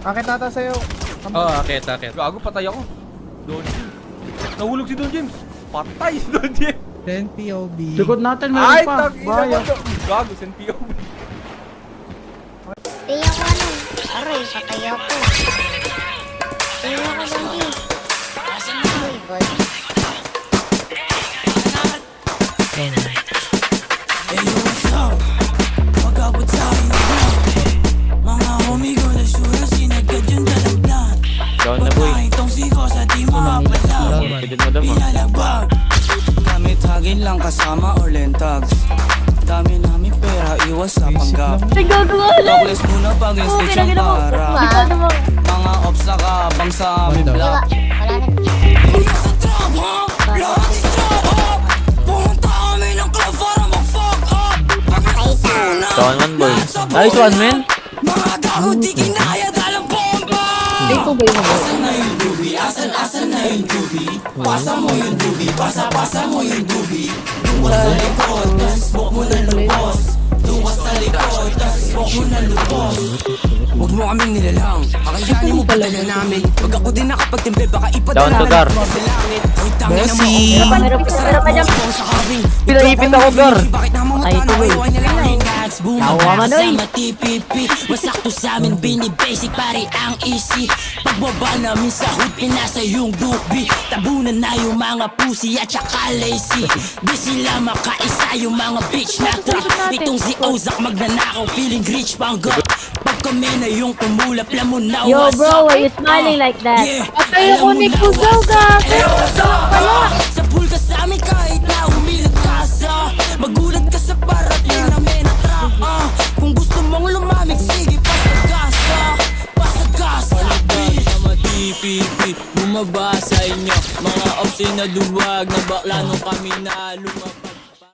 Akit ata sa'yo. Oo, akit. Gago, patay ako. Don James. Nahulog si Don James. Patay si Don James. 10 POB. Likod natin, Ay, meron pa. tag-ina mo Bayo. to. Gago, send POV. Stay ako ano. Aray, patay ako. Stay ako doon. Oh my god. Down na boy. Pwede mo daw mo. Gamit hagin lang kasama or lentags. Dami namin pera, iwas sa panggap. Nagagawa lang. Talkless muna pag instage ang para. Mga ops nakabang sa aming block. Wala na. Sa trap ha? Lahat is trap ha? Pumunta kami ng club para mag-fuck up. Down one boy. Nice one man. Mga gago di kinaya dalang bomba. Ito ba yung Asan na yung dubi? Asan na yung dubi? Pasa mo yung dubi, pasa mo yung dubi. Luwas sa likod, tas smoke mo na lupos. Luwas sa likod, tas smoke mo na lupos. Huwag mo kaming nilalang, kakayanin mo padala namin. Pag ako din nakapagtimbe, baka ipadala Down to Gar. sa langit. Ay tangin na mo, Meron pa dyan. Pinaipit ako, Gar. Ay, tuloy. Nawa man, oy. Matipipi, masakto sa amin, bini-basic pare ang easy. Pagbaba namin sa hood, pinasa yung dubi. Tabunan na yung mga pussy at saka lazy. Di sila makaisa yung mga bitch na trap. Itong si Ozak magnanakaw, feeling rich pang god. Pag kami na yung tumulap, lamon na Yo bro, why you smiling like that? Patay ako ni Kuzoga. Sa pool ka sa amin kahit na umilag ka sa. Magulat ka sa parating namin na trap. Kung gusto mong lumamig, sige pasagasa. Pasagasa sa matipipi, bumaba sa inyo. Mga opsin na duwag na bakla nung kami na lumabas.